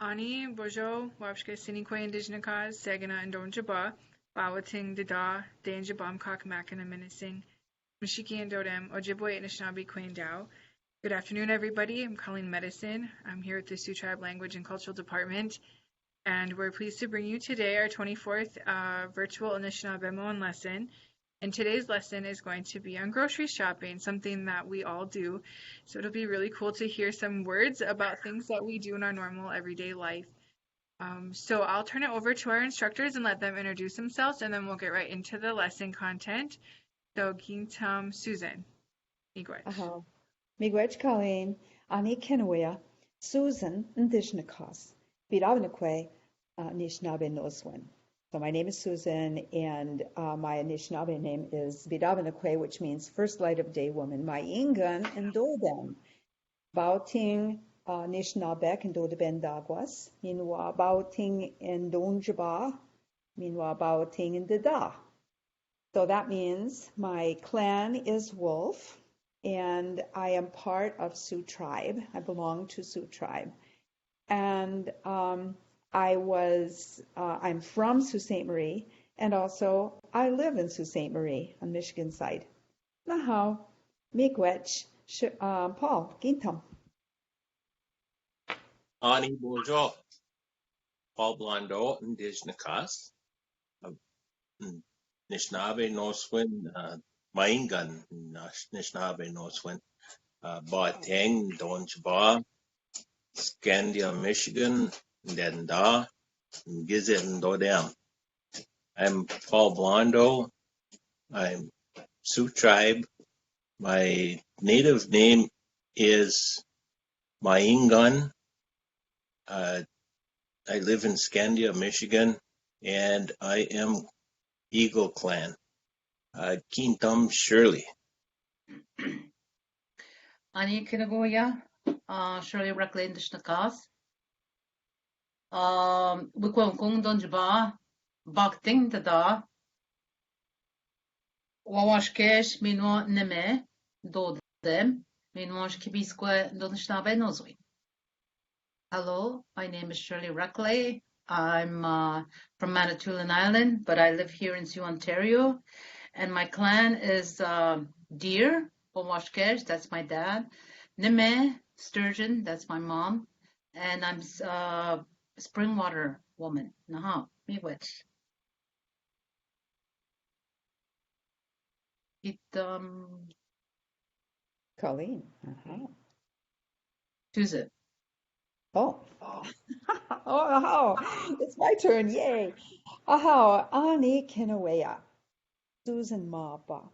Ani bojo wapshke sinikwe indigenous sagana and donjaba bawating dada danger bomb cock makana menacing Mashiki and Dodem Ojibwe Anishinaabe Queen Dao. Good afternoon, everybody. I'm Colleen Medicine. I'm here at the Sioux Tribe Language and Cultural Department, and we're pleased to bring you today our 24th virtual Anishinaabemowin lesson. And today's lesson is going to be on grocery shopping, something that we all do. So it'll be really cool to hear some words about things that we do in our normal everyday life. So I'll turn it over to our instructors and let them introduce themselves, and then we'll get right into the lesson content. So, Gintam Susan, Miigwech. Aha. Miigwech Colleen, Ani Kenawea, Susan, Ndishnakas, Bidavnakwe, Anishinaabenowin. So my name is Susan, and my Anishinaabe name is Bidavnakwe, which means first light of day woman. My Ingan and Dodem, Bauting Anishinabek and Dodeben Dagwas, Minwa Bauting and Donjaba, Minwa Bauting and Dada. So that means my clan is Wolf, and I am part of Sioux Tribe. I belong to Sioux Tribe. And I'm from Sault Ste. Marie, and also I live in Sault Ste. Marie on Michigan side. Nahau, Miigwech, Paul, Gintam. Ani bojo Paul Blondeau, indigenous Anishinaabenowin, Maingan, Anishinaabenowin, Baateng, Donjaba, Scandia, Michigan, Denda, Gizit and Dodem. I'm Paul Blondeau. I'm Sioux Tribe. My native name is Maingan. I live in Scandia, Michigan, and I am Eagle Clan. Kintam Shirley. Ani Kinagoya, Shirley Recollet in the Shnakas. Wikwan Kung Donjaba, Bakting Dada, Wawashkesh, Minwa Neme, Dodem, Minwash Kibisque, Donishnabenozwi. Hello, my name is Shirley Recollet. I'm from Manitoulin Island, but I live here in Sioux, Ontario. And my clan is Deer, Wawashkesh, that's my dad. Neme, Sturgeon, that's my mom. And I'm Springwater woman. Naha, Miigwech. Colleen. Uh-huh. Susan. Oh. Oh, it's my turn. Yay. Ani Kinawea, Susan Maba.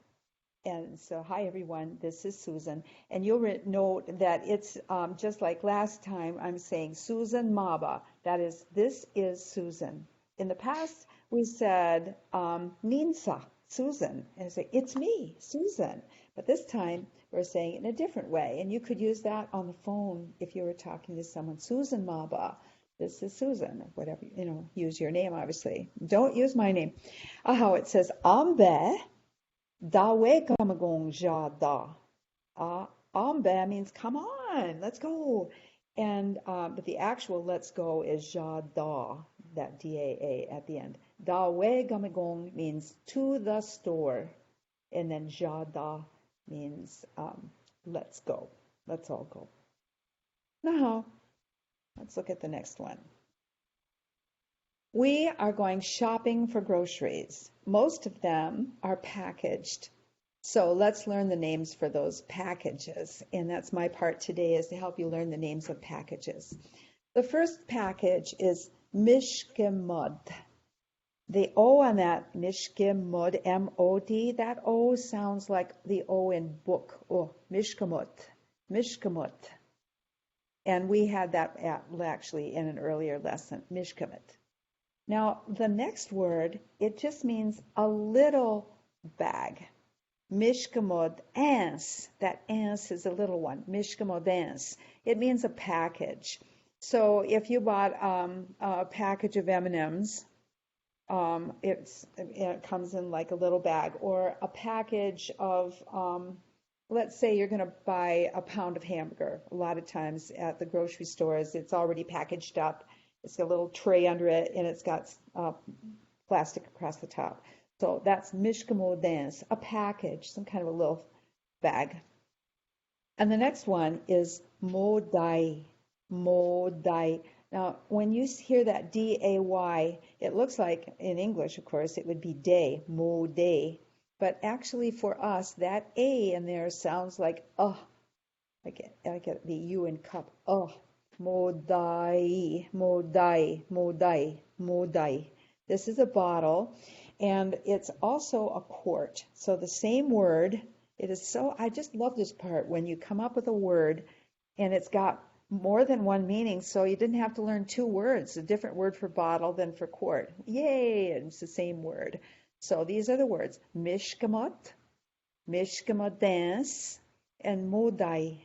And so, hi everyone, this is Susan. And you'll note that it's just like last time, I'm saying Susan Maba. That is, this is Susan. In the past, we said Ninsa, Susan. And say, it's me, Susan. But this time, we're saying it in a different way. And you could use that on the phone if you were talking to someone. Susan Maba. This is Susan, whatever, use your name, obviously. Don't use my name. It says, Ambe. Dawe kamagong jada. Ambe means come on, let's go. And but the actual let's go is jada, that D-A-A at the end. Dawe gamagong means to the store. And then jada means let's go. Let's all go. Now, let's look at the next one. We are going shopping for groceries. Most of them are packaged. So let's learn the names for those packages. And that's my part today, is to help you learn the names of packages. The first package is Mishkemud. The O on that, Mishkemud, M-O-D, that O sounds like the O in book. Oh, Mishkemut, Mishkemut. And we had that actually in an earlier lesson, Mishkemut. Now, the next word, it just means a little bag. Mishkamod ans. That ans is a little one. Mishkamod ans. It means a package. So if you bought a package of M&Ms, it comes in like a little bag, or a package of let's say you're going to buy a pound of hamburger. A lot of times at the grocery stores, it's already packaged up. It's got a little tray under it, and it's got plastic across the top. So that's mishkamodens, a package, some kind of a little bag. And the next one is modai, modai. Now, when you hear that D-A-Y, it looks like in English, of course, it would be day, modai. But actually for us, that A in there sounds like like the U in cup. Modai, modai, modai, modai. This is a bottle, and it's also a quart. So the same word, it is so, I just love this part when you come up with a word and it's got more than one meaning, so you didn't have to learn two words, a different word for bottle than for quart. Yay, it's the same word. So these are the words, mishkamot, mishkamodens, and modai.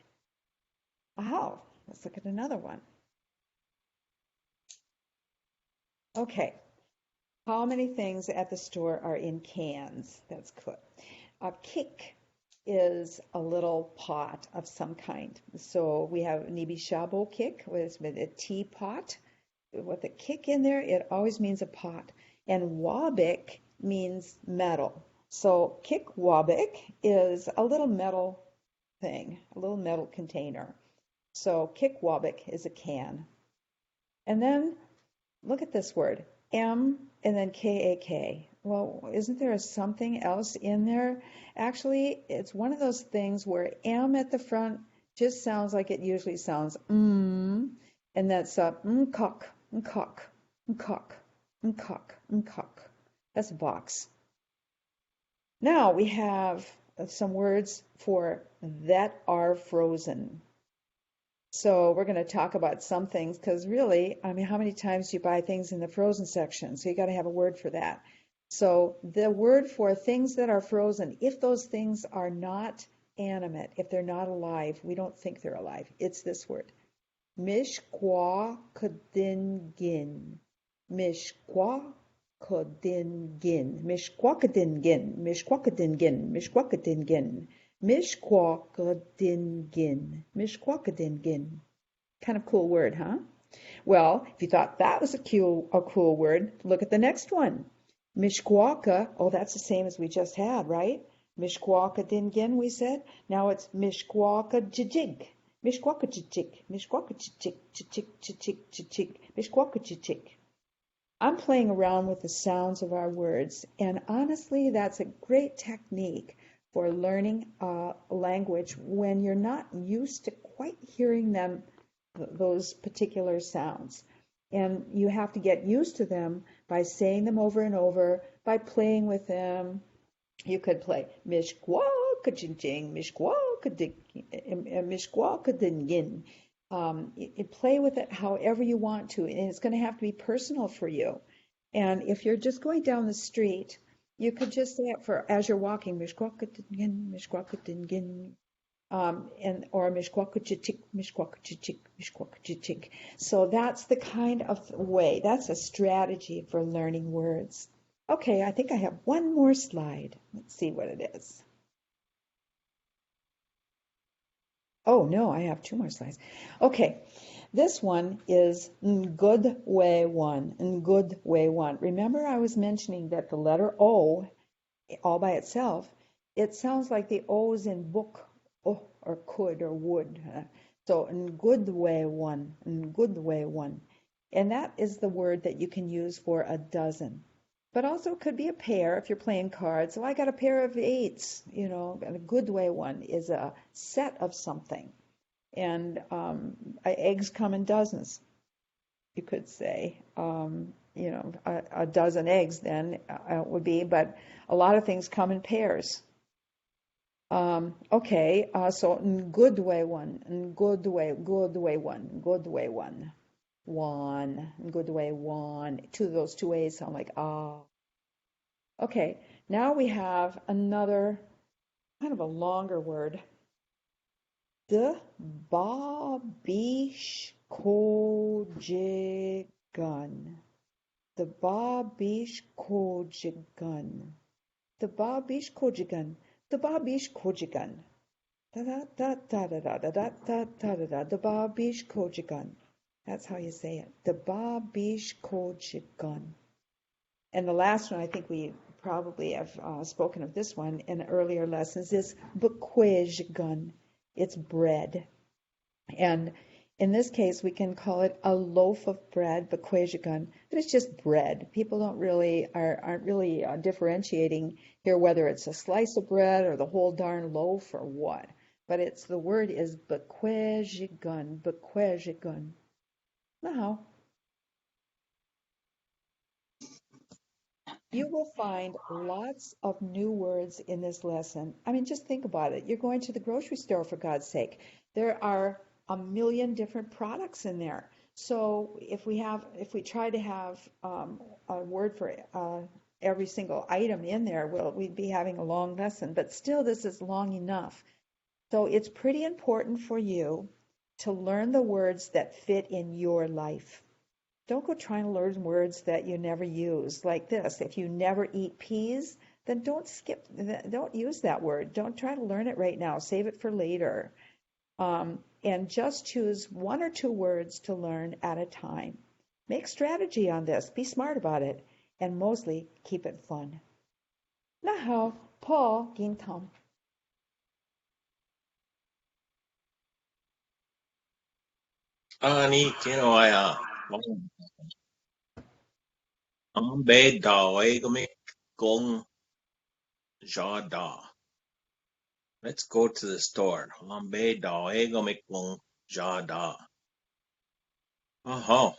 Oh, let's look at another one. Okay, how many things at the store are in cans? That's good. A kick is a little pot of some kind. So we have nibishabo kick with a teapot. With a kick in there, it always means a pot. And wabik means metal. So kick wabik is a little metal thing, a little metal container. So kikwabik is a can. And then look at this word, M and then K-A-K. Well, isn't there something else in there? Actually, it's one of those things where M at the front just sounds like it usually sounds and that's mkok, mkok, mkok, mkok, mkok. That's a box. Now we have some words for that are frozen. So we're going to talk about some things because really, I mean, how many times do you buy things in the frozen section? So you got to have a word for that. So the word for things that are frozen, if those things are not animate, if they're not alive, we don't think they're alive. It's this word. Mishkwa kadingin. Mishkwa kadingin. Mishkwa kadingin. Mishkwa kadingin. Mishkwa kadingin. Mishkwakadingin. Mishkwakadingin. Kind of cool word, huh? Well, if you thought that was a cool word, look at the next one. Mishkwaka. Oh, that's the same as we just had, right? Mishkwakadingin, we said. Now it's mishkwakajijig. Mishkwakajijig. Mishkwakajijig. Chichik, chichik, chichik. Mishkwakajijig. I'm playing around with the sounds of our words, and honestly, that's a great technique for learning a language when you're not used to quite hearing them, those particular sounds. And you have to get used to them by saying them over and over, by playing with them. You could play mishkwakajing, mishkwakadingin. Play with it however you want to, and it's going to have to be personal for you. And if you're just going down the street, you could just say it for as you're walking, mishkwakadingin, mishkwakadingin, and or mishkwakachichik, mishkwakachichik, mishkwakachichik. So that's the kind of way. That's a strategy for learning words. Okay, I think I have one more slide. Let's see what it is. Oh no, I have two more slides. Okay, this one is Ngudwe1, Ngudwe1. Remember I was mentioning that the letter O, all by itself, it sounds like the O's in book, oh, or could or would. So Ngudwe1, Ngudwe1. And that is the word that you can use for a dozen. But also it could be a pair if you're playing cards. So I got a pair of eights, and a good way one is a set of something. And eggs come in dozens, you could say. A dozen eggs then would be, but a lot of things come in pairs. So good way one, good way one, good way one. One, good way one. Those two ways sound like ah. Okay, now we have another kind of a longer word. The babish kojigun. The babish kojigun. The babish kojigun. The babish kojigun. Da da da da da da da da da da da da. The Babish Kojigun. That's how you say it. The Babish Kojigun. And the last one, I think we probably have spoken of this one in earlier lessons, is Bequejgun. It's bread. And in this case, we can call it a loaf of bread, Bequejgun, but it's just bread. People aren't really differentiating here whether it's a slice of bread or the whole darn loaf or what. But the word is Bequejgun, Bequejgun. Now, you will find lots of new words in this lesson. I mean, just think about it. You're going to the grocery store, for God's sake. There are a million different products in there. So if we try to have a word for every single item in there, we'd be having a long lesson. But still, this is long enough. So it's pretty important for you to learn the words that fit in your life. Don't go trying to learn words that you never use, like this. If you never eat peas, then don't use that word. Don't try to learn it right now. Save it for later. And just choose one or two words to learn at a time. Make strategy on this. Be smart about it. And mostly keep it fun. 那好, Paul Gintom. Ani kinoaya. Ambe da egami gong jada. Let's go to the store. Ambe da egami gong jada. Uh-huh.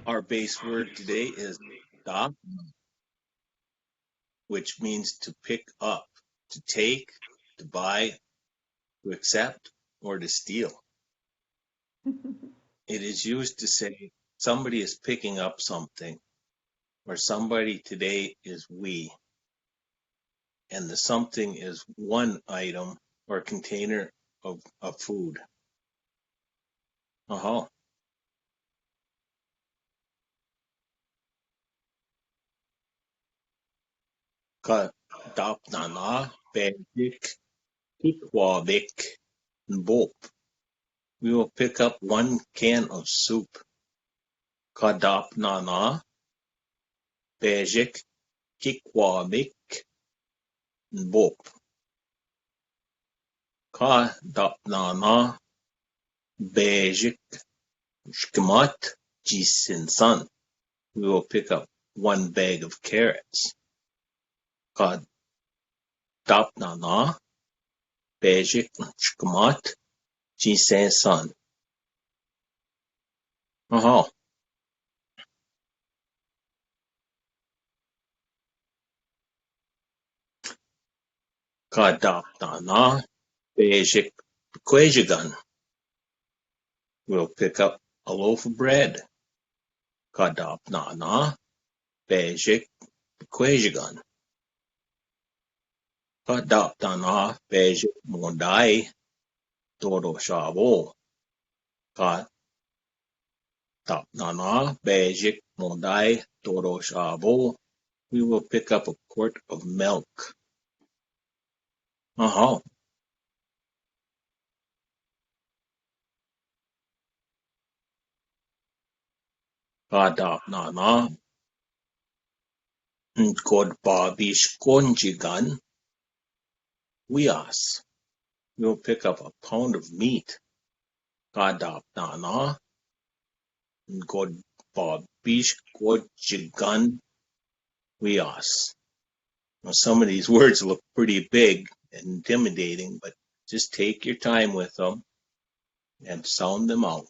Our base word today is da, which means to pick up, to take, to buy, to accept, or to steal. It is used to say somebody is picking up something, or somebody today is we, and the something is one item or container of food. Uh-huh. Ka dapnana bejik tikwavik bop. We will pick up one can of soup. Ka dapnana bejik tikwavik bop. Ka dapnana bejik shkamat jisinsan. We will pick up one bag of carrots. Ka dapnana bejik shkamat jisinsan. Uh-huh. Ka dapnana bejik kwejigan. We'll pick up a loaf of bread. Ka dapnana bejik kwejigan. Ka dapnana bejik mondai todo shavo. Ka dapnana bejik mondai todo shavo. We will pick up a quart of milk. Uh-huh. Ka dapnana god babish konjigan. Wias. We'll pick up a pound of meat. Ka dapnana god babish konjigan. Wias. Now, some of these words look pretty big and intimidating, but just take your time with them and sound them out.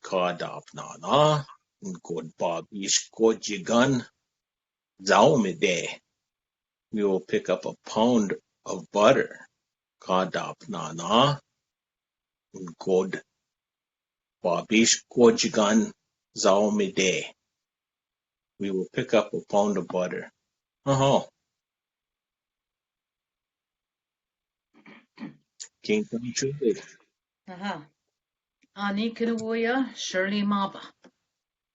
Kadapnana, God Babish Gojigan, Zaumide. We will pick up a pound of butter. Kadapnana, God Babish Gojigan, Zaumide. We will pick up a pound of butter. Kingdom Shirley. Aha. Ani kinawoya Shirley Maba.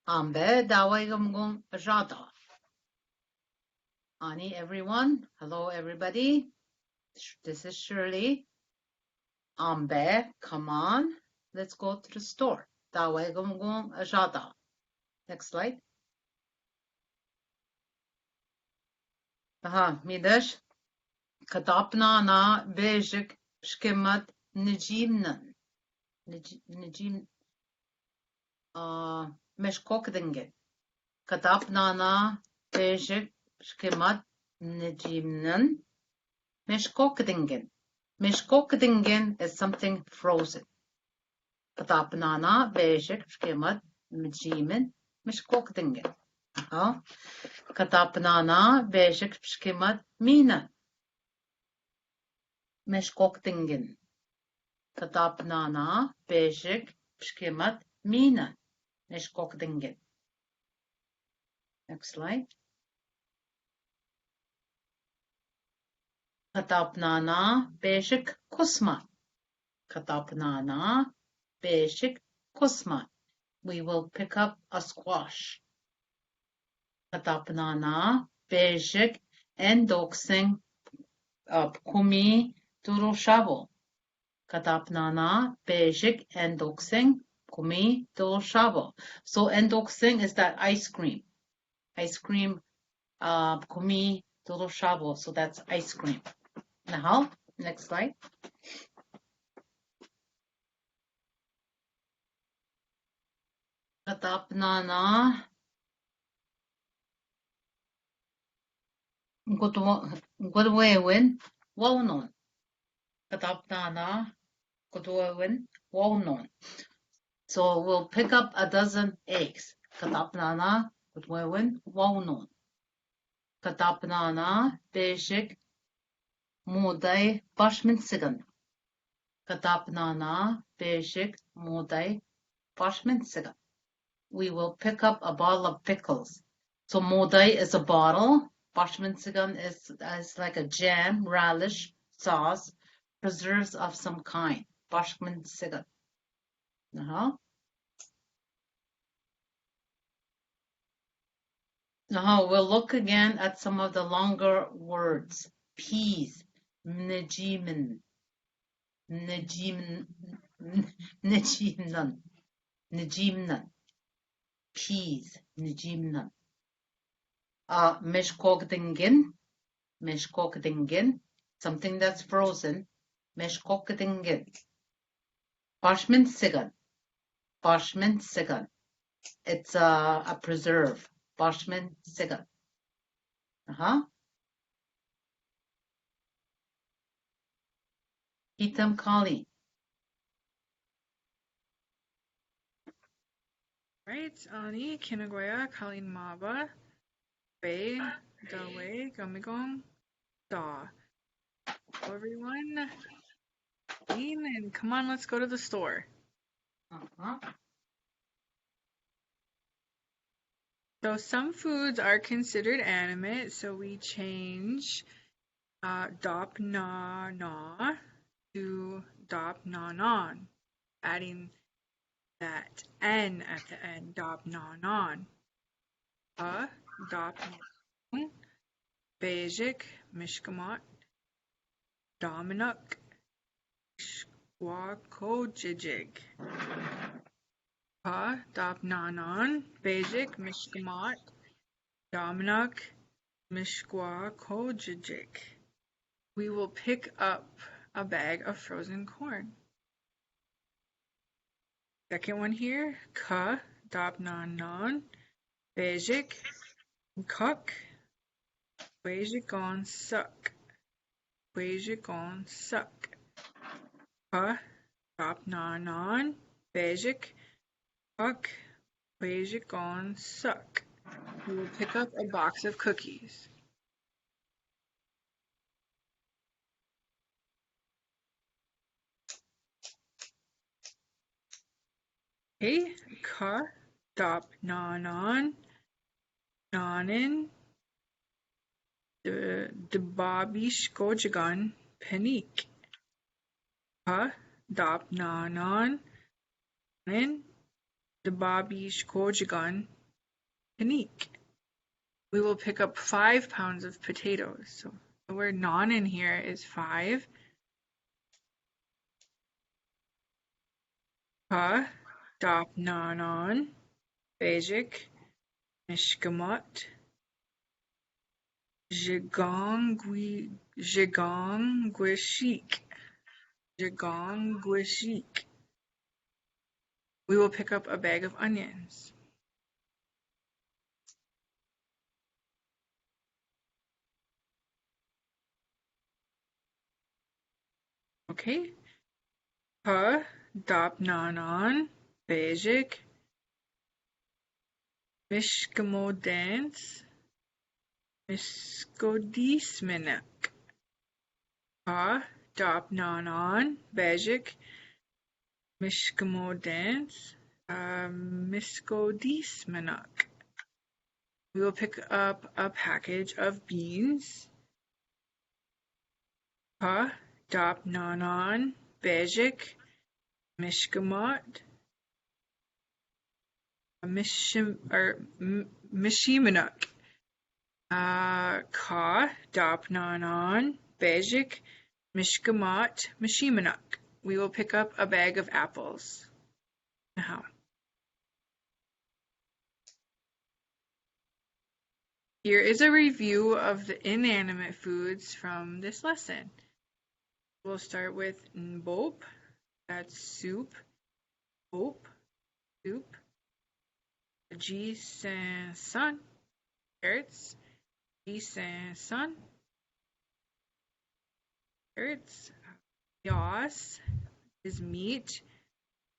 Ambe dawaigamgung ajada. Ani, everyone. Hello, everybody. This is Shirley. Ambe, come on. Let's go to the store. Dawaigamgung ajada. Next slide. Aha, midash. Katapna na bejik shkimat nijimnan. Nijim meshkokdingen. Katapna na bejik shkimat nijimnan. Meshkokdingen. Meshkokdingen is something frozen. Katapnana bejik shkimat nijimnan meshkokdingen. Katapnana bejik shkimat mina. Meshkokdingen. Katapnana bejik shkimat mina. Meshkokdingen. Next slide. Katapnana bejik kusma. Katapnana bejik kusma. We will pick up a squash. Katapnana bejik endoksing kumi turoshavo. Katapnana bejik endoksing kumi turoshavo. So endoksing is that ice cream. Ice cream kumi turoshavo. So that's ice cream. Now, next slide. Katapnana Godwewin Wonon. Katapnana Godwewin Wonon. So we'll pick up a dozen eggs. Katapnana Godwewin Wonon. Katapnana Bejik Moday Bashminsigan. Katapnana Bejik Moday Bashminsigan. We will pick up a bottle of pickles. So Moday is a bottle. Bashminsigan is like a jam, relish, sauce, preserves of some kind. Bashminsigan. Now we'll look again at some of the longer words. Peas, Nejiman, Nejimnan, peas, Nejimnan. Meshkokdingen, something that's frozen. Meshkokdingen. Bashminsigan, it's a preserve. Bashminsigan. Hitam Kali. Right, Ani, Kinagoya, Colleen Maba, Bay, Dawe, Gumigong, Da. Hello, everyone. Dean, and come on, let's go to the store. So some foods are considered animate, so we change dop na na to dop na non, adding that N at the end, dop na non. Dop na Bejik, Mishkamat, Dominuk, Squakojijig. Dop na non, Bejik, Mishkamat, Dominuk, Mishquakojijig. We will pick up a bag of frozen corn. Second one here, Ka, Dop na non, Bejik, Cook, Bejikon suck. Bejikon suck. Ka, Dop na non, Bejik, Cook, Bejikon suck. We will pick up a box of cookies. Okay, Ka, Dop na non, Nanin, the Babish Gojagan, Panik. Ka, Dop na non, Nanin, Daba Bish Gojigan Kanik. We will pick up 5 pounds of potatoes. So the word non in here is 5. Ka, dop nanon, basic, mishkamot, jigongwishik. Jigongwishik. We will pick up a bag of onions. Okay. Pa, dop nanon, basic, mishkamodance, miskodisminak. Pa, dop nanon, basic, mishkamodance, miskodisminak. We will pick up a package of beans. Pa, dop nanon, basic, mishkamot, mishimanak. Ka, dop nanon, basic, mishkamot, mishimanak. We will pick up a bag of apples. Now, here is a review of the inanimate foods from this lesson. We'll start with mbop, that's soup, bop, soup. Ji-san, carrots, ji-san, carrots. Yas is meat,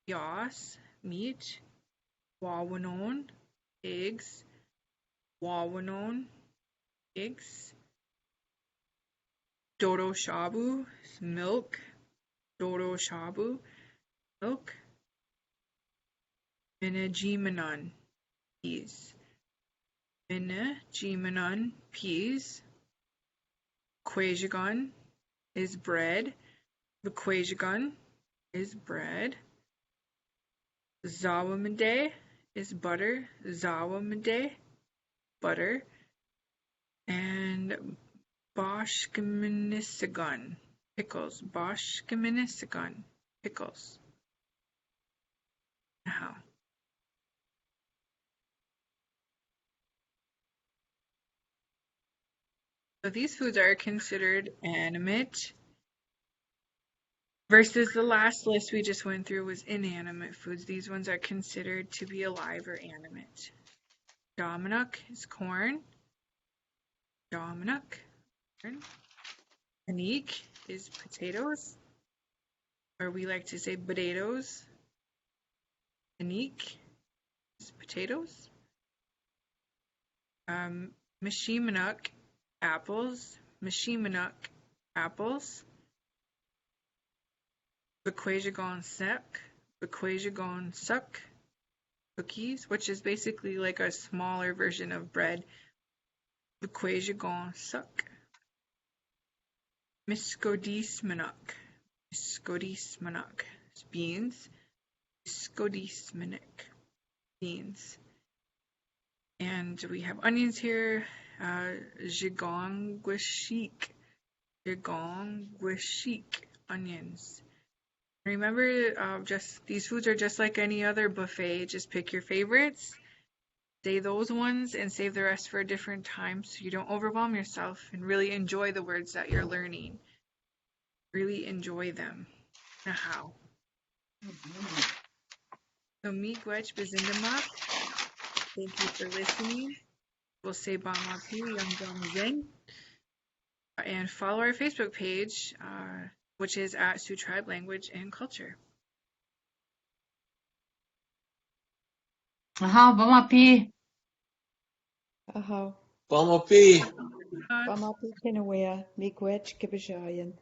yas, meat. Wawanon, eggs, wawanon, eggs. Dodo shabu, milk, dodo shabu, milk. Minajimanon, peas. Minajimanon, peas. Quajagon is bread. The quajagon is bread. Zawamade is butter. Zawamade, butter. And Boshkaminisagon, pickles. Boshkaminisagon, pickles. Now, so these foods are considered animate versus the last list we just went through was inanimate foods. These ones are considered to be alive or animate. Dominuk is corn. Dominuk, corn. Anik is potatoes, or we like to say potatoes. Anik is potatoes. Mishimanuk, apples. Mishimanuk, apples. Bequajagon suck. Bequajagon suck, cookies, which is basically like a smaller version of bread. Bequajagon suck. Miskodismanuk. Miskodismanuk is beans. Miskodismanuk, beans. And we have onions here. Jigongwishik. Jigongwishik, onions. Remember, just these foods are just like any other buffet. Just pick your favorites, say those ones, and save the rest for a different time so you don't overwhelm yourself and really enjoy the words that you're learning. Really enjoy them. Now how? So miigwech bizindamak. Thank you for listening. We'll say Bamapi Youngdom Zen. And follow our Facebook page, which is at Sioux Tribe Language and Culture. Aha, Bamapi. Aho. Bamapi. Bamapi Kinawea, Miigwech Kibashayan.